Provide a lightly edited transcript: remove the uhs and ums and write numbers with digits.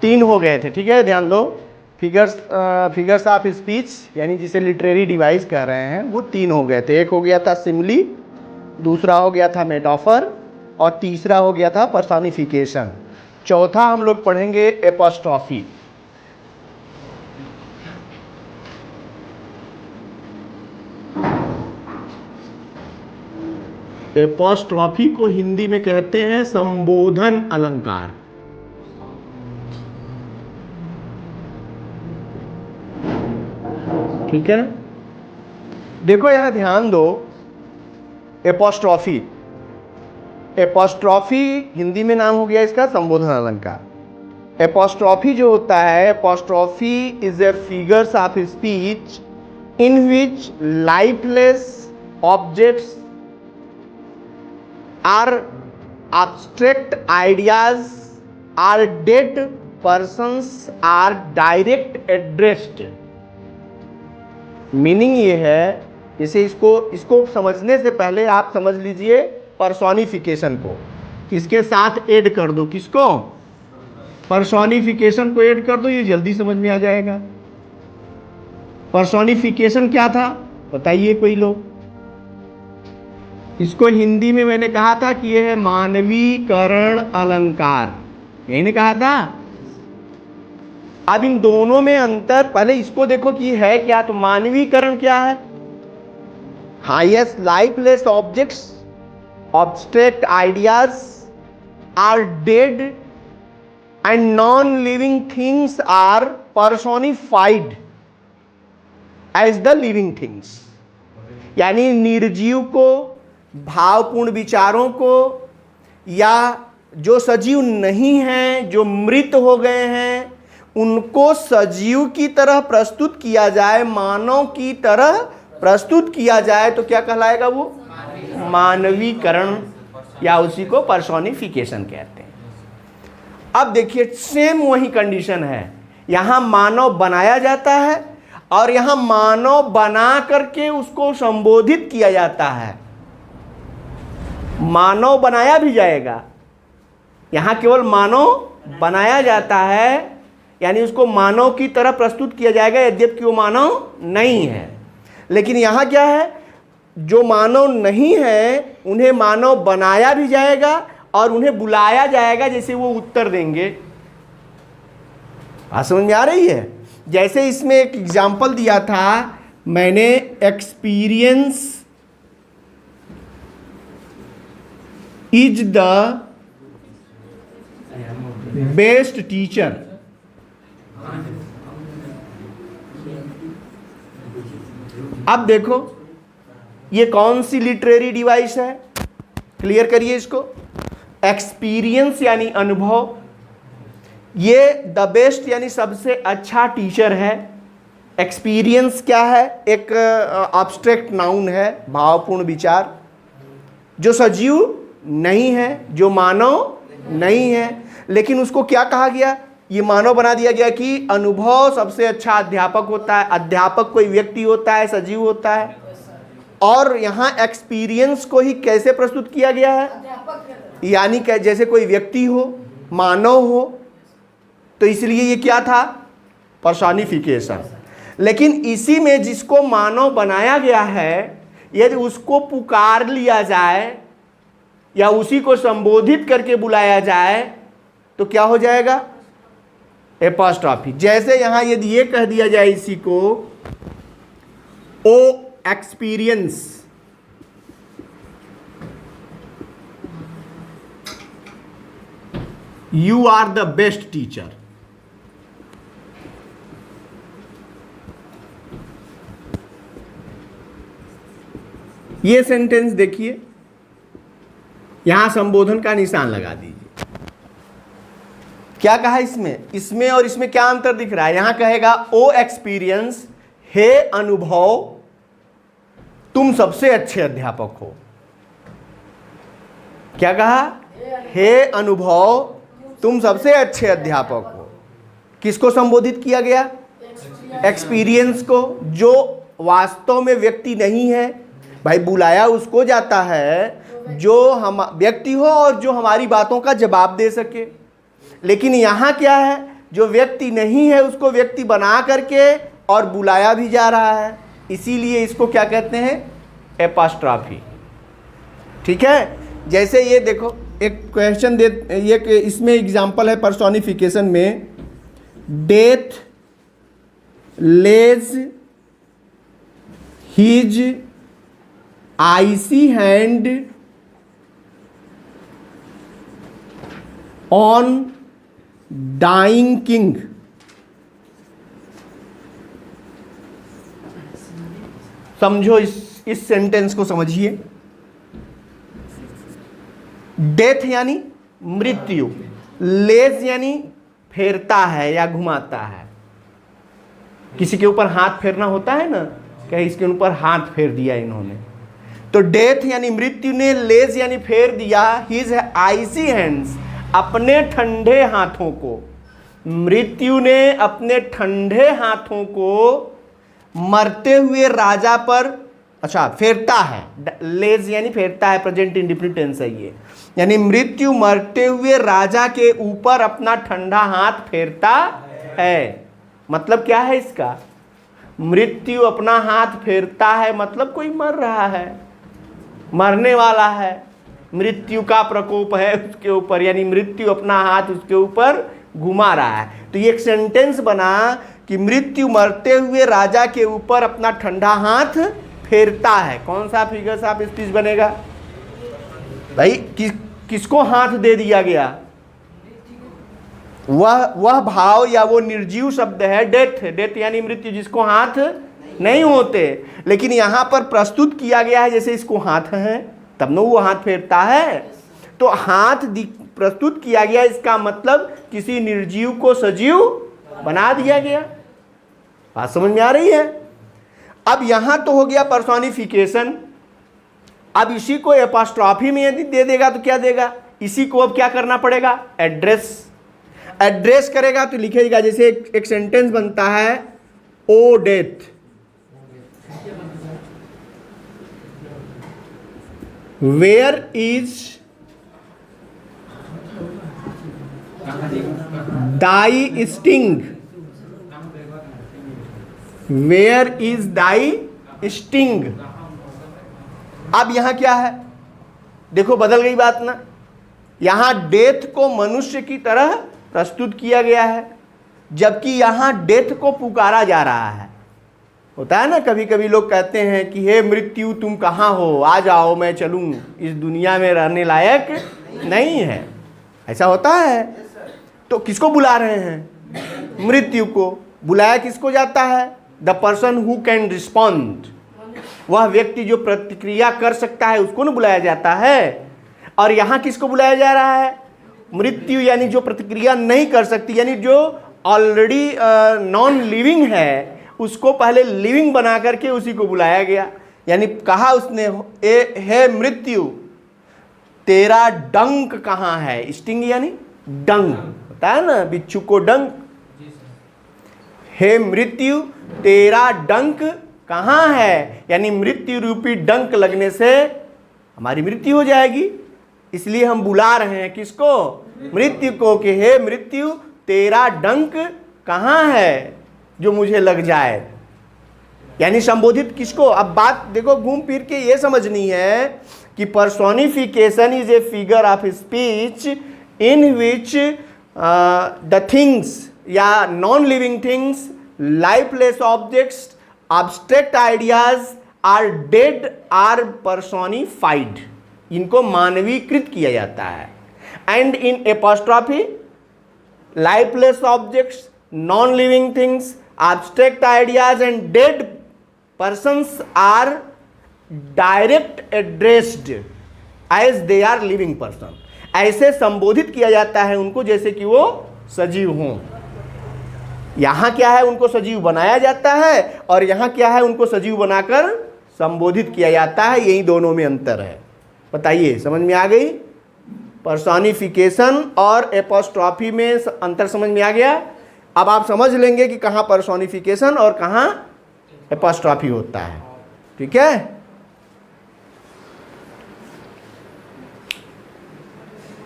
तीन हो गए थे, ठीक है, ध्यान दो। फिगर्स ऑफ स्पीच यानी जिसे लिटरेरी डिवाइस कह रहे हैं वो तीन हो गए थे। एक हो गया था सिमिली, दूसरा हो गया था मेटाफर और तीसरा हो गया था पर्सोनिफिकेशन। चौथा हम लोग पढ़ेंगे एपोस्ट्रॉफी। एपोस्ट्रॉफी को हिंदी में कहते हैं संबोधन अलंकार। ठीक है ना, देखो यहां ध्यान दो। एपोस्ट्रॉफी, एपोस्ट्रॉफी हिंदी में नाम हो गया इसका संबोधन अलंकार। एपोस्ट्रॉफी जो होता है, apostrophe is a figures of speech in which lifeless objects are abstract ideas or dead persons are direct addressed। Meaning ये है, जैसे इसको समझने से पहले आप समझ लीजिए पर्सोनिफिकेशन को। किसके साथ ऐड कर दो, किसको? पर्सोनिफिकेशन को ऐड कर दो, ये जल्दी समझ में आ जाएगा। पर्सोनिफिकेशन क्या था बताइए कोई लोग? इसको हिंदी में मैंने कहा था कि यह है मानवीकरण अलंकार, यही ने कहा था। अब इन दोनों में अंतर, पहले इसको देखो कि है क्या। तो मानवीकरण क्या है? Highest lifeless objects, abstract ideas are dead and non living things are personified as the living things. यानी निर्जीव को, भावपूर्ण विचारों को, या जो सजीव नहीं हैं, जो मृत हो गए हैं, उनको सजीव की तरह प्रस्तुत किया जाए, मानव की तरह प्रस्तुत किया जाए तो क्या कहलाएगा? वो मानवीकरण, या उसी को पर्सोनिफिकेशन कहते हैं। अब देखिए सेम वही कंडीशन है, यहां मानव बनाया जाता है और यहां मानव बना करके उसको संबोधित किया जाता है। मानव बनाया भी जाएगा, यहां केवल मानव बनाया जाता है, यानी उसको मानव की तरह प्रस्तुत किया जाएगा यद्यपि वो मानव नहीं है। लेकिन यहां क्या है, जो मानव नहीं है उन्हें मानव बनाया भी जाएगा और उन्हें बुलाया जाएगा, जैसे वो उत्तर देंगे। बात समझ में आ रही है? जैसे इसमें एक एग्जाम्पल दिया था मैंने, experience is the best teacher. अब देखो ये कौन सी लिटरेरी डिवाइस है, क्लियर करिए इसको। एक्सपीरियंस यानी अनुभव, ये द बेस्ट यानी सबसे अच्छा टीचर है। एक्सपीरियंस क्या है? एक एब्स्ट्रैक्ट नाउन है, भावपूर्ण विचार, जो सजीव नहीं है, जो मानव नहीं है, लेकिन उसको क्या कहा गया? ये मानव बना दिया गया कि अनुभव सबसे अच्छा अध्यापक होता है। अध्यापक कोई व्यक्ति होता है, सजीव होता है। और यहाँ एक्सपीरियंस को ही कैसे प्रस्तुत किया गया है? यानी जैसे कोई व्यक्ति हो, मानव हो, तो इसलिए ये क्या था? पर्सोनिफिकेशन। लेकिन इसी में जिसको मानव बनाया गया है, यदि उसको पुकार लिया जाए या उसी को संबोधित करके बुलाया जाए तो क्या हो जाएगा? एपोस्ट्रॉफी। जैसे यहां यदि ये कह दिया जाए इसी को, O experience, you are the best teacher. ये सेंटेंस देखिए, यहां संबोधन का निशान लगा दीजिए। क्या कहा इसमें और इसमें क्या अंतर दिख रहा है? यहां कहेगा ओ एक्सपीरियंस, हे अनुभव, तुम सबसे अच्छे अध्यापक हो। क्या कहा? हे अनुभव, तुम सबसे अच्छे अध्यापक हो। किसको संबोधित किया गया? एक्सपीरियंस को, जो वास्तव में व्यक्ति नहीं है। भाई बुलाया उसको जाता है जो हम व्यक्ति हो और जो हमारी बातों का जवाब दे सके। लेकिन यहाँ क्या है? जो व्यक्ति नहीं है उसको व्यक्ति बना करके और बुलाया भी जा रहा है, इसीलिए इसको क्या कहते हैं, एपॉस्ट्रॉफी। ठीक है, जैसे ये देखो एक क्वेश्चन दे, ये इसमें एग्जांपल है पर्सोनिफिकेशन में, death lays his icy hand on dying king. समझो, इस सेंटेंस को समझिए। डेथ यानी मृत्यु, लेज यानी फेरता है या घुमाता है। किसी के ऊपर हाथ फेरना होता है ना, क्या इसके ऊपर हाथ फेर दिया इन्होंने, तो डेथ यानी मृत्यु ने लेज यानी फेर दिया हिज आइसी हैंड्स, अपने ठंडे हाथों को। मृत्यु ने अपने ठंडे हाथों को मरते हुए राजा पर, अच्छा फेरता है, लेज यानी फेरता है, प्रेजेंट इंडेफिनिट टेंस है ये, यानी मृत्यु मरते हुए राजा के ऊपर अपना ठंडा हाथ फेरता है। मतलब क्या है इसका, मृत्यु अपना हाथ फेरता है मतलब कोई मर रहा है, मरने वाला है, मृत्यु का प्रकोप है उसके ऊपर, यानी मृत्यु अपना हाथ उसके ऊपर घुमा रहा है। तो ये एक सेंटेंस बना कि मृत्यु मरते हुए राजा के ऊपर अपना ठंडा हाथ फेरता है। कौन सा फिगर ऑफ स्पीच बनेगा भाई, किसको हाथ दे दिया गया, वह भाव या वो निर्जीव शब्द है डेथ। डेथ यानी मृत्यु, जिसको हाथ नहीं होते, लेकिन यहां पर प्रस्तुत किया गया है जैसे इसको हाथ है, तब न वो हाथ फेरता है। तो हाथ प्रस्तुत किया गया, इसका मतलब किसी निर्जीव को सजीव बना दिया गया। बात समझ में आ रही है। अब यहां तो हो गया पर्सोनिफिकेशन। अब इसी को एपॉस्ट्रॉफी में यदि दे देगा तो क्या देगा, इसी को अब क्या करना पड़ेगा, एड्रेस। एड्रेस करेगा तो लिखेगा, जैसे एक सेंटेंस बनता है, O death where is thy sting, where is thy sting. अब यहां क्या है, देखो बदल गई बात ना, यहां डेथ को मनुष्य की तरह प्रस्तुत किया गया है, जबकि यहां डेथ को पुकारा जा रहा है। होता है ना, कभी कभी लोग कहते हैं कि हे मृत्यु तुम कहाँ हो, आ जाओ मैं चलूं, इस दुनिया में रहने लायक नहीं है, ऐसा होता है। तो किसको बुला रहे हैं, मृत्यु को। बुलाया किसको जाता है, the person who can respond, वह व्यक्ति जो प्रतिक्रिया कर सकता है उसको न बुलाया जाता है। और यहां किसको बुलाया जा रहा है, मृत्यु, यानी जो प्रतिक्रिया नहीं कर सकती, यानी जो ऑलरेडी नॉन लिविंग है उसको पहले लिविंग बना करके उसी को बुलाया गया। यानी कहा उसने, हे मृत्यु तेरा डंक कहाँ है, स्टिंग यानी डंक, होता है ना बिच्छू को डंक। हे मृत्यु तेरा डंक कहाँ है, यानी मृत्यु रूपी डंक लगने से हमारी मृत्यु हो जाएगी, इसलिए हम बुला रहे हैं किसको, मृत्यु को, कि हे मृत्यु तेरा डंक कहाँ है जो मुझे लग जाए। यानी संबोधित किसको। अब बात देखो घूम फिर के ये समझनी है कि personification is a figure of speech in which the things या non living things, lifeless objects, abstract ideas are dead are personified, इनको मानवीकृत किया जाता है। And in apostrophe lifeless objects, non living things, abstract ideas and dead persons are direct addressed as they are living person, ऐसे संबोधित किया जाता है उनको जैसे कि वो सजीव हों। यहां क्या है, उनको सजीव बनाया जाता है, और यहां क्या है, उनको सजीव बनाकर संबोधित किया जाता है। यही दोनों में अंतर है। बताइए समझ में आ गई, पर्सोनिफिकेशन और एपॉस्ट्रॉफी में अंतर समझ में आ गया। अब आप समझ लेंगे कि कहां पर्सोनिफिकेशन और कहां एपॉस्ट्रॉफी होता है। ठीक है।